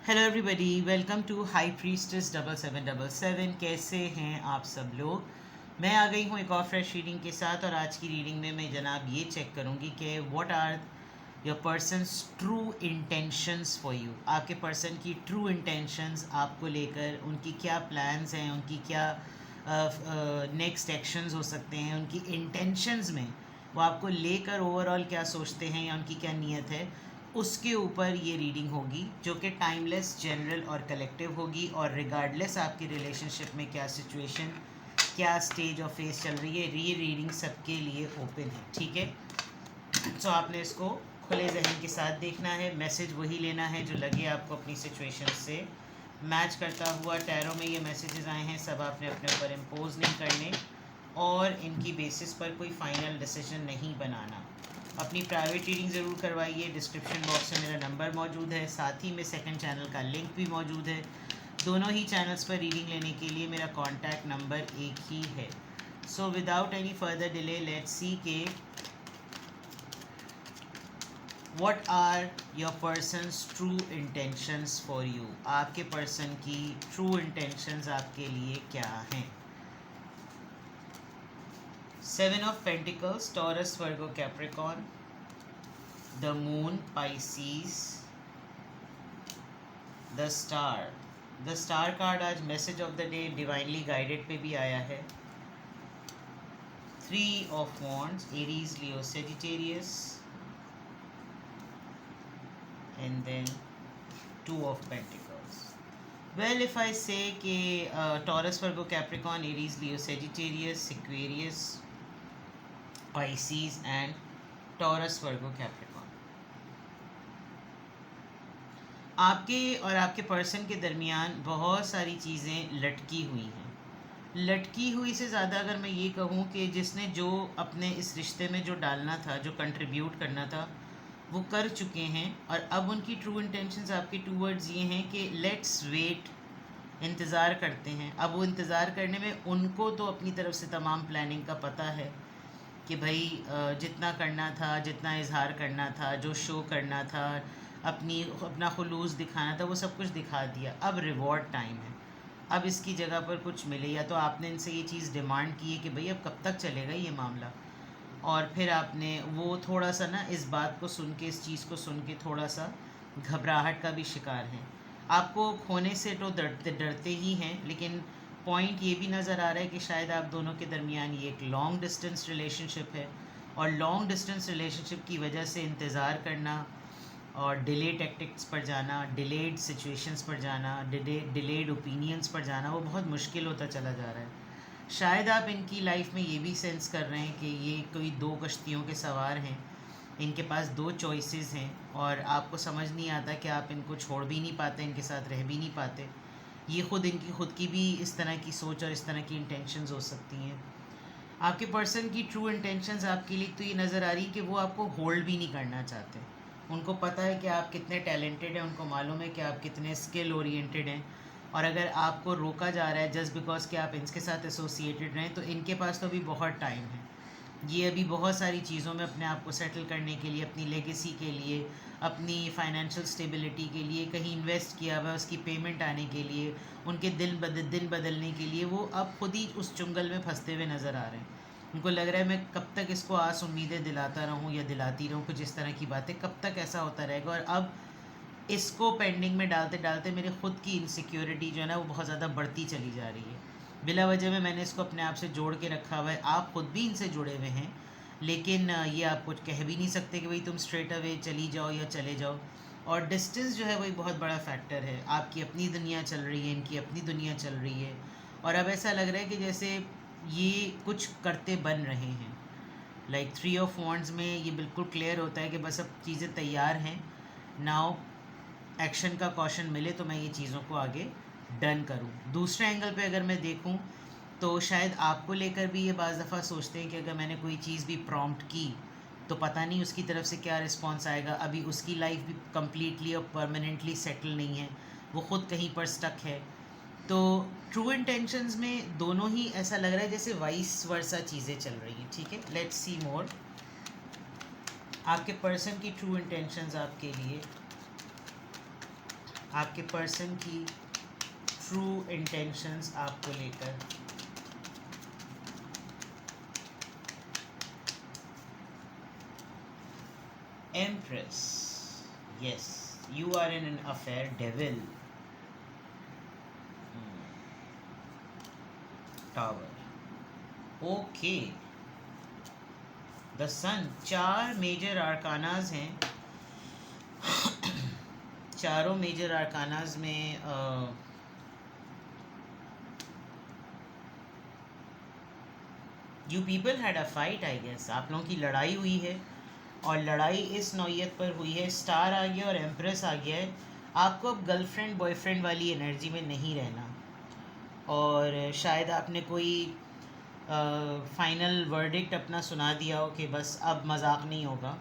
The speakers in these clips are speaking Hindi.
Hello everybody, welcome to high priestess 7777। कैसे हैं आप सब लोग। मैं आ गई हूँ एक और फ्रेश रीडिंग के साथ, और आज की रीडिंग में मैं जनाब ये चेक करूँगी कि what are your person's true intentions for you. आपके पर्सन की ट्रू इंटेंशंस आपको लेकर, उनकी क्या प्लान्स हैं, उनकी क्या नेक्स्ट एक्शंस हो सकते हैं, उनकी इंटेंशंस में वो आपको लेकर ओवरऑल क्या सोचते हैं या उनकी क्या नीयत है, उसके ऊपर ये रीडिंग होगी, जो कि टाइमलेस, जनरल और कलेक्टिव होगी। और रिगार्डलेस आपकी रिलेशनशिप में क्या सिचुएशन, क्या स्टेज और फेस चल रही है, ये रीडिंग सबके लिए ओपन है, ठीक है। सो आपने इसको खुले जहन के साथ देखना है, मैसेज वही लेना है जो लगे आपको अपनी सिचुएशन से मैच करता हुआ। टैरो में ये मैसेजेस आए हैं, सब आपने अपने ऊपर इम्पोज नहीं करने और इनकी बेसिस पर कोई फाइनल डिसीजन नहीं बनाना। अपनी प्राइवेट रीडिंग ज़रूर करवाइए। डिस्क्रिप्शन बॉक्स में मेरा नंबर मौजूद है, साथ ही में सेकंड चैनल का लिंक भी मौजूद है। दोनों ही चैनल्स पर रीडिंग लेने के लिए मेरा कॉन्टैक्ट नंबर एक ही है। So without any further delay let's see के what are your person's true intentions for you. आपके पर्सन की ट्रू इंटेंशंस आपके लिए क्या हैं। 7 of Pentacles, Taurus, Virgo, Capricorn, the Moon, Pisces, the Star. The Star card आज message of the day divinely guided पे भी आया है। 3 of Wands, Aries, Leo, Sagittarius, and then 2 of Pentacles. Well, if I say कि Taurus, Virgo, Capricorn, Aries, Leo, Sagittarius, Aquarius, Pisces and Taurus, Virgo, Capricorn, आपके और आपके पर्सन के दरमियान बहुत सारी चीज़ें लटकी हुई हैं। लटकी हुई से ज़्यादा अगर मैं ये कहूँ कि जिसने जो अपने इस रिश्ते में जो डालना था, जो कंट्रीब्यूट करना था, वो कर चुके हैं। और अब उनकी ट्रू इंटेंशंस आपके टूवर्ड्स ये हैं कि लेट्स वेट, इंतज़ार करते हैं। अब वो इंतज़ार करने में उनको तो अपनी तरफ से तमाम प्लानिंग का पता है कि भाई जितना करना था, जितना इजहार करना था, जो शो करना था, अपना खुलूस दिखाना था, वो सब कुछ दिखा दिया। अब रिवॉर्ड टाइम है। अब इसकी जगह पर कुछ मिले, या तो आपने इनसे ये चीज़ डिमांड की है कि भाई अब कब तक चलेगा ये मामला, और फिर आपने वो थोड़ा सा ना इस बात को सुन के, इस चीज़ को सुन के थोड़ा सा घबराहट का भी शिकार हैं। आपको खोने से तो डरते ही हैं, लेकिन पॉइंट ये भी नज़र आ रहा है कि शायद आप दोनों के दरमियान ये एक लॉन्ग डिस्टेंस रिलेशनशिप है, और लॉन्ग डिस्टेंस रिलेशनशिप की वजह से इंतज़ार करना और डिले टैक्टिक्स पर जाना, डिलेड सिचुएशंस पर जाना, डिलेड ओपिनियंस पर जाना, वो बहुत मुश्किल होता चला जा रहा है। शायद आप इनकी लाइफ में ये भी सेंस कर रहे हैं कि ये कोई दो कश्तियों के सवार हैं, इनके पास दो चॉइसेस हैं, और आपको समझ नहीं आता कि आप इनको छोड़ भी नहीं पाते, इनके साथ रह भी नहीं पाते। ये इनकी खुद की भी इस तरह की सोच और इस तरह की इंटेंशंस हो सकती हैं। आपके पर्सन की ट्रू इंटेंशंस आपके लिए तो ये नज़र आ रही कि वो आपको होल्ड भी नहीं करना चाहते। उनको पता है कि आप कितने टैलेंटेड हैं, उनको मालूम है कि आप कितने स्किल ओरिएंटेड हैं, और अगर आपको रोका जा रहा है जस्ट बिकॉज कि आप इनके साथ एसोसिएटेड रहें, तो इनके पास तो अभी बहुत टाइम है। ये अभी बहुत सारी चीज़ों में अपने आप को सेटल करने के लिए, अपनी लेगेसी के लिए, अपनी फाइनेंशियल स्टेबिलिटी के लिए कहीं इन्वेस्ट किया हुआ है, उसकी पेमेंट आने के लिए, उनके दिन बदलने के लिए वो अब खुद ही उस चुंगल में फंसते हुए नज़र आ रहे हैं। उनको लग रहा है मैं कब तक इसको आस उम्मीदें दिलाता रहूं या दिलाती रहूं, कुछ इस तरह की बातें, कब तक ऐसा होता रहेगा। और अब इसको पेंडिंग में डालते डालते मेरे खुद की इनसिक्योरिटी जो है ना, वो बहुत ज़्यादा बढ़ती चली जा रही है। बिला वजह में मैंने इसको अपने आप से जोड़ के रखा हुआ है। आप खुद भी इनसे जुड़े हुए हैं, लेकिन ये आप कुछ कह भी नहीं सकते कि भाई तुम स्ट्रेट अवे चली जाओ या चले जाओ। और डिस्टेंस जो है वही बहुत बड़ा फैक्टर है। आपकी अपनी दुनिया चल रही है, इनकी अपनी दुनिया चल रही है, और अब ऐसा लग रहा है कि जैसे ये कुछ करते बन रहे हैं। लाइक 3 ऑफ वॉन्ड्स में ये बिल्कुल क्लियर होता है कि बस अब चीज़ें तैयार हैं, नाउ एक्शन का कॉशन मिले तो मैं ये चीज़ों को आगे डन करूँ। दूसरे एंगल पे अगर मैं देखूँ तो शायद आपको लेकर भी ये बाज़ दफ़ा सोचते हैं कि अगर मैंने कोई चीज़ भी प्रॉम्प्ट की तो पता नहीं उसकी तरफ से क्या रिस्पॉन्स आएगा। अभी उसकी लाइफ भी कम्प्लीटली और परमानेंटली सेटल नहीं है, वो ख़ुद कहीं पर स्टक है। तो ट्रू इंटेंशंस में दोनों ही ऐसा लग रहा है जैसे वाइस वर्सा चीज़ें चल रही हैं, ठीक है। लेट्स सी मोर। आपके पर्सन की ट्रू इंटेंशंस आपके लिए आपके पर्सन की ट्रू इंटेंशंस आपको लेकर। Empress, yes, you are in an affair, devil, tower, okay, the sun. 4 major arcanas हैं। चारों मेजर आर्कानाज में you people had a fight, I guess आप लोगों की लड़ाई हुई है, और लड़ाई इस नौयत पर हुई है, स्टार आ गया और एम्प्रेस आ गया है। आपको अब गर्लफ्रेंड बॉयफ्रेंड वाली एनर्जी में नहीं रहना, और शायद आपने कोई फाइनल वर्डिक्ट अपना सुना दिया हो कि बस अब मजाक नहीं होगा,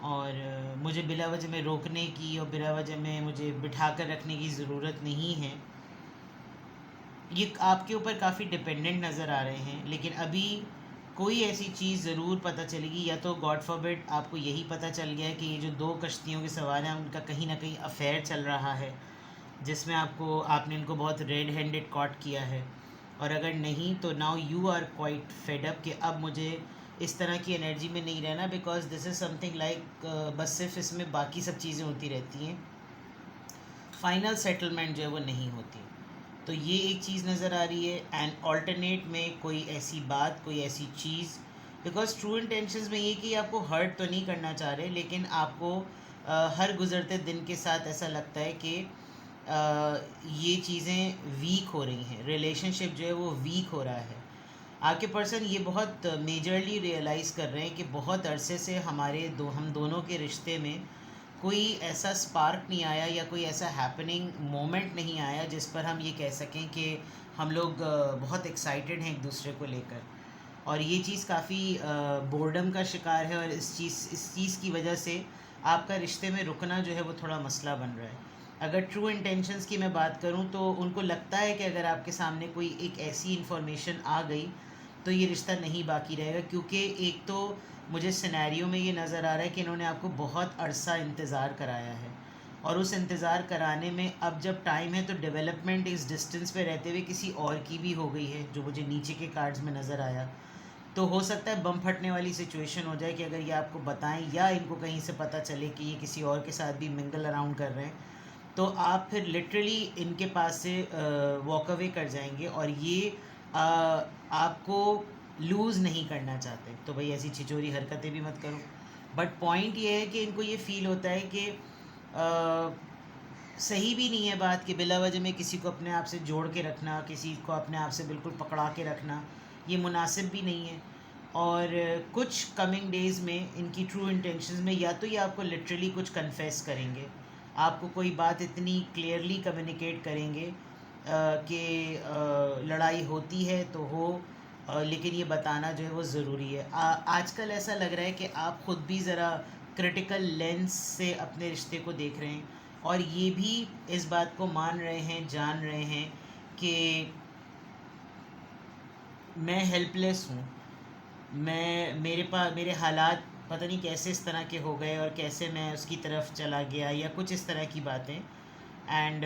और मुझे बिला वजह में रोकने की और बिला वजह में मुझे बिठा कर रखने की ज़रूरत नहीं है। ये आपके ऊपर काफ़ी डिपेंडेंट नज़र आ रहे हैं, लेकिन अभी कोई ऐसी चीज़ ज़रूर पता चलेगी, या तो गॉड फॉरबिड आपको यही पता चल गया है कि ये जो 2 कश्तियों के सवार हैं उनका कहीं ना कहीं अफेयर चल रहा है, जिसमें आपने इनको बहुत रेड हैंडेड कॉट किया है। और अगर नहीं तो now you are quite fed up कि अब मुझे इस तरह की एनर्जी में नहीं रहना, because this is something like बस सिर्फ इसमें बाकी सब चीज़ें होती रहती हैं, फाइनल सेटलमेंट जो है वो नहीं होती। तो ये एक चीज़ नज़र आ रही है। एंड ऑल्टरनेट में कोई ऐसी बात, कोई ऐसी चीज़, बिकॉज ट्रू इंटेंशंस में ये कि आपको हर्ट तो नहीं करना चाह रहे, लेकिन आपको हर गुज़रते दिन के साथ ऐसा लगता है कि ये चीज़ें वीक हो रही हैं, रिलेशनशिप जो है वो वीक हो रहा है। आपके पर्सन ये बहुत मेजरली रियलाइज़ कर रहे हैं कि बहुत अरसे से हम दोनों के रिश्ते में कोई ऐसा स्पार्क नहीं आया, या कोई ऐसा हैपनिंग मोमेंट नहीं आया जिस पर हम ये कह सकें कि हम लोग बहुत एक्साइटेड हैं एक दूसरे को लेकर। और ये चीज़ काफ़ी बोर्डम का शिकार है, और इस चीज़ की वजह से आपका रिश्ते में रुकना जो है वो थोड़ा मसला बन रहा है। अगर ट्रू इंटेंशंस की मैं बात करूं तो उनको लगता है कि अगर आपके सामने कोई एक ऐसी इन्फॉर्मेशन आ गई तो ये रिश्ता नहीं बाकी रहेगा, क्योंकि एक तो मुझे सिनेरियो में ये नज़र आ रहा है कि इन्होंने आपको बहुत अरसा इंतज़ार कराया है, और उस इंतज़ार कराने में अब जब टाइम है तो डेवलपमेंट इस डिस्टेंस पे रहते हुए किसी और की भी हो गई है, जो मुझे नीचे के कार्ड्स में नज़र आया। तो हो सकता है बम फटने वाली सिचुएशन हो जाए कि अगर ये आपको बताएं या इनको कहीं से पता चले कि ये किसी और के साथ भी मिंगल अराउंड कर रहे हैं, तो आप फिर लिटरली इनके पास से वॉक अवे कर जाएंगे, और ये आपको लूज़ नहीं करना चाहते। तो भाई ऐसी छिचोरी हरकतें भी मत करो। बट पॉइंट ये है कि इनको ये फ़ील होता है कि सही भी नहीं है बात कि बिला वजह में किसी को अपने आप से जोड़ के रखना, किसी को अपने आप से बिल्कुल पकड़ा के रखना, ये मुनासिब भी नहीं है। और कुछ कमिंग डेज़ में इनकी ट्रू इंटेंशंस में या तो ये आपको लिटरली कुछ कन्फेस करेंगे, आपको कोई बात इतनी क्लियरली कम्युनिकेट करेंगे कि लड़ाई होती है तो हो, लेकिन ये बताना जो है वो ज़रूरी है। आजकल ऐसा लग रहा है कि आप ख़ुद भी ज़रा क्रिटिकल लेंस से अपने रिश्ते को देख रहे हैं, और ये भी इस बात को मान रहे हैं, जान रहे हैं कि मैं हेल्पलेस हूँ, मेरे हालात पता नहीं कैसे इस तरह के हो गए और कैसे मैं उसकी तरफ चला गया, या कुछ इस तरह की बातें। एंड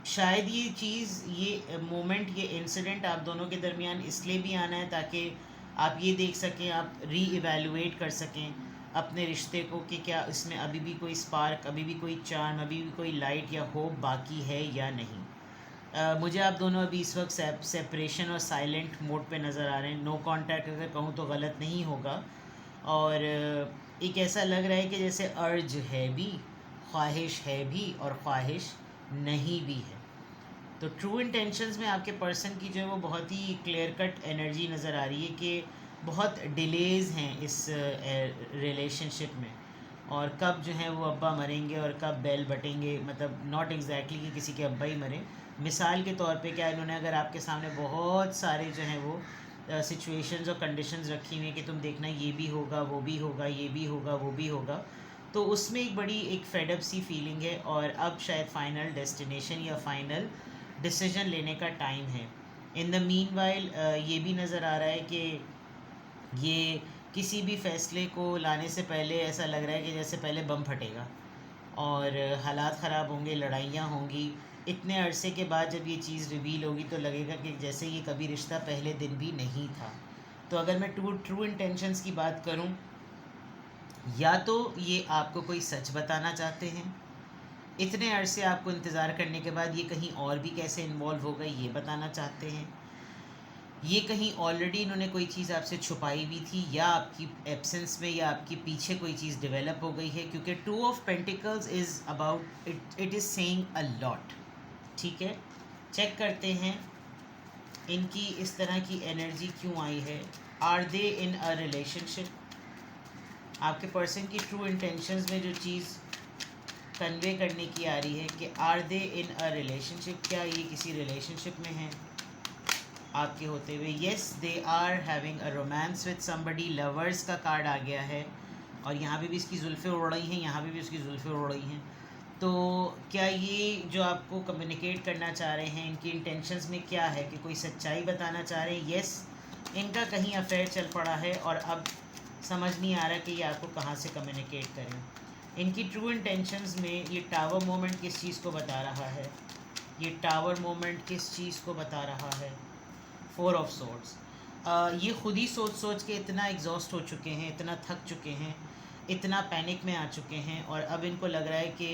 शायद ये चीज़, ये मोमेंट, ये इंसिडेंट आप दोनों के दरमियान इसलिए भी आना है ताकि आप ये देख सकें, आप री इवेलुएट कर सकें अपने रिश्ते को कि क्या इसमें अभी भी कोई स्पार्क, अभी भी कोई चार्म, अभी भी कोई लाइट या होप बाकी है या नहीं। मुझे आप दोनों अभी इस वक्त सेपरेशन और साइलेंट मोड पे नज़र आ रहे हैं। नो कांटेक्ट अगर कहूँ तो गलत नहीं होगा। और एक ऐसा लग रहा है कि जैसे अर्ज है भी, ख्वाहिश है भी, और ख्वाहिश नहीं भी है। तो ट्रू इंटेंशंस में आपके पर्सन की जो है वो बहुत ही क्लियर कट एनर्जी नज़र आ रही है कि बहुत डिलेज़ हैं इस रिलेशनशिप में, और कब जो है वो अब्बा मरेंगे और कब बैल बटेंगे, मतलब नॉट एग्जैक्टली कि किसी के अब्बा ही मरे, मिसाल के तौर पे क्या इन्होंने अगर आपके सामने बहुत सारे जो हैं वो सिचुएशंस और कंडीशंस रखी हुई हैं कि तुम देखना ये भी होगा, वो भी होगा, ये भी होगा, वो भी होगा, तो उसमें एक बड़ी एक फेडअप सी फीलिंग है, और अब शायद फाइनल डेस्टिनेशन या फाइनल डिसीजन लेने का टाइम है। इन द मीन वाइल ये भी नज़र आ रहा है कि ये किसी भी फैसले को लाने से पहले ऐसा लग रहा है कि जैसे पहले बम फटेगा, और हालात ख़राब होंगे, लड़ाइयाँ होंगी। इतने अरसे के बाद जब ये चीज़ रिवील होगी तो लगेगा कि जैसे ये कभी रिश्ता पहले दिन भी नहीं था। तो अगर मैं ट्रू इंटेंशंस की बात करूं, या तो ये आपको कोई सच बताना चाहते हैं, इतने अरसे आपको इंतज़ार करने के बाद ये कहीं और भी कैसे इन्वॉल्व हो गई ये बताना चाहते हैं, ये कहीं ऑलरेडी इन्होंने कोई चीज़ आपसे छुपाई भी थी, या आपकी एब्सेंस में या आपके पीछे कोई चीज़ डेवलप हो गई है, क्योंकि two of pentacles is about it is saying a lot. ठीक है, चेक करते हैं इनकी इस तरह की एनर्जी क्यों आई है। Are they in a relationship? आपके पर्सन की ट्रू इंटेंशंस में जो चीज़ कन्वे करने की आ रही है कि are they in a relationship, क्या ये किसी रिलेशनशिप में हैं आपके होते हुए? Yes, they are having a romance with somebody. Lovers का कार्ड आ गया है, और यहाँ पे भी इसकी जुल्फ़ें उड़ रही हैं, यहाँ पे भी इसकी जुल्फ़ें उड़ रही हैं। तो क्या ये जो आपको कम्युनिकेट करना चाह रहे हैं, इनकी इंटेंशंस में क्या है कि कोई सच्चाई बताना चाह रहे हैं? येस, इनका कहीं अफेयर चल पड़ा है और अब समझ नहीं आ रहा कि ये आपको कहाँ से कम्युनिकेट करें। इनकी ट्रू इंटेंशंस में ये टावर मोमेंट किस चीज़ को बता रहा है? ये टावर मोमेंट किस चीज़ को बता रहा है? 4 ऑफ सोर्ड्स। ये खुद ही सोच सोच के इतना एग्जॉस्ट हो चुके हैं, इतना थक चुके हैं, इतना पैनिक में आ चुके हैं, और अब इनको लग रहा है कि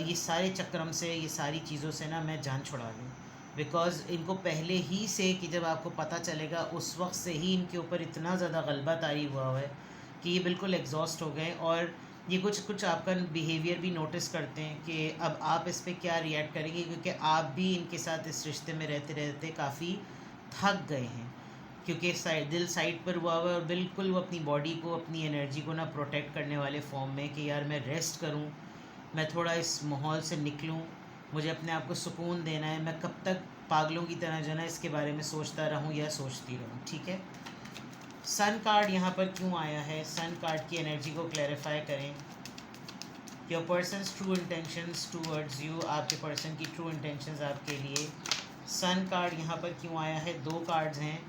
ये सारे चक्रम से, ये सारी चीज़ों से ना मैं जान छुड़ा लूँ। बिकॉज़ इनको पहले ही से, कि जब आपको पता चलेगा उस वक्त से ही इनके ऊपर इतना ज़्यादा गलबा तारी हुआ है कि ये बिल्कुल एग्जॉस्ट हो गए, और ये कुछ आपका बिहेवियर भी नोटिस करते हैं कि अब आप इस पर क्या रिएक्ट करेंगे, क्योंकि आप भी इनके साथ इस रिश्ते में रहते रहते काफ़ी थक गए हैं, क्योंकि दिल साइड पर हुआ हुआ है, और बिल्कुल वो अपनी बॉडी को, अपनी एनर्जी को ना प्रोटेक्ट करने वाले फॉर्म में कि यार मैं रेस्ट करूं, मैं थोड़ा इस माहौल से निकलूं, मुझे अपने आप को सुकून देना है, मैं कब तक पागलों की तरह जो है ना इसके बारे में सोचता रहूं या सोचती रहूं। ठीक है, सन कार्ड यहाँ पर क्यों आया है? सन कार्ड की एनर्जी को क्लैरिफाई करें। Your person's true intentions towards you, आपके पर्सन की ट्रू इंटेंशंस आपके लिए। सन कार्ड यहाँ पर क्यों आया है? 2 कार्ड्स हैं,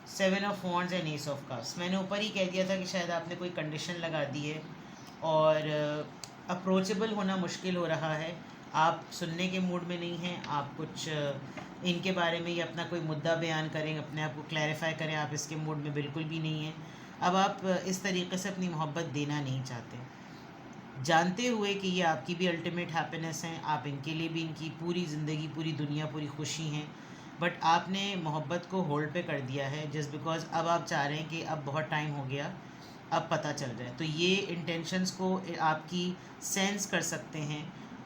7 of wands and S of cups. मैंने ऊपर ही कह दिया था कि शायद आपने कोई कंडीशन लगा दी है और अप्रोचेबल होना मुश्किल हो रहा है, आप सुनने के मूड में नहीं हैं, आप कुछ इनके बारे में या अपना कोई मुद्दा बयान करें, अपने आप को क्लैरिफाई करें, आप इसके मूड में बिल्कुल भी नहीं हैं। अब आप इस तरीके से अपनी मोहब्बत देना नहीं चाहते, जानते हुए कि ये आपकी भी अल्टीमेट हैप्पीनेस हैं, आप इनके लिए भी, इनकी पूरी ज़िंदगी, पूरी दुनिया, पूरी खुशी हैं, बट आपने मोहब्बत को होल्ड पे कर दिया है जस्ट बिकॉज अब आप चाह रहे हैं कि अब बहुत टाइम हो गया, अब पता चल जाए। तो ये इंटेंशंस को आपकी सेंस कर सकते हैं,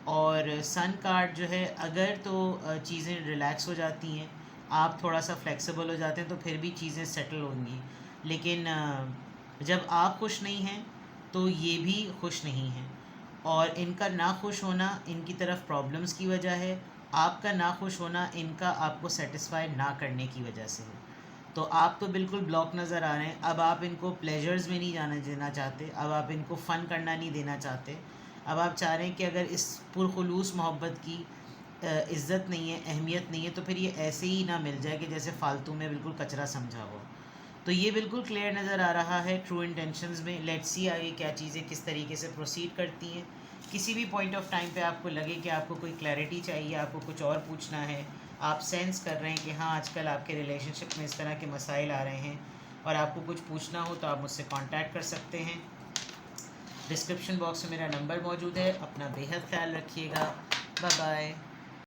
और सन कार्ड जो है, अगर तो चीज़ें रिलैक्स हो जाती हैं, आप थोड़ा सा फ्लेक्सिबल हो जाते हैं, तो फिर भी चीज़ें सेटल होंगी। लेकिन जब आप खुश नहीं हैं तो ये भी खुश नहीं हैं, और इनका ना खुश होना इनकी तरफ प्रॉब्लम्स की वजह है, आपका ना खुश होना इनका आपको सेटिस्फाई ना करने की वजह से है। तो आप तो बिल्कुल ब्लॉक नज़र आ रहे हैं। अब आप इनको प्लेजर्स में नहीं जाने देना चाहते, अब आप इनको फ़न करना नहीं देना चाहते, अब आप चाह रहे हैं कि अगर इस पुरखुलूस मोहब्बत की इज़्ज़त नहीं है, अहमियत नहीं है, तो फिर ये ऐसे ही ना मिल जाए कि जैसे फ़ालतू में बिल्कुल कचरा समझा हो। तो ये बिल्कुल क्लियर नज़र आ रहा है ट्रू इंटेंशंस में। लेट्स सी आगे क्या चीज़ें किस तरीके से प्रोसीड करती हैं। किसी भी पॉइंट ऑफ टाइम पे आपको लगे कि आपको कोई क्लैरिटी चाहिए, आपको कुछ और पूछना है, आप सेंस कर रहे हैं कि हाँ आजकल आपके रिलेशनशिप में इस तरह के मसाइल आ रहे हैं और आपको कुछ पूछना हो, तो आप मुझसे कांटेक्ट कर सकते हैं। डिस्क्रिप्शन बॉक्स में मेरा नंबर मौजूद है। अपना बेहद ख्याल रखिएगा। Bye bye.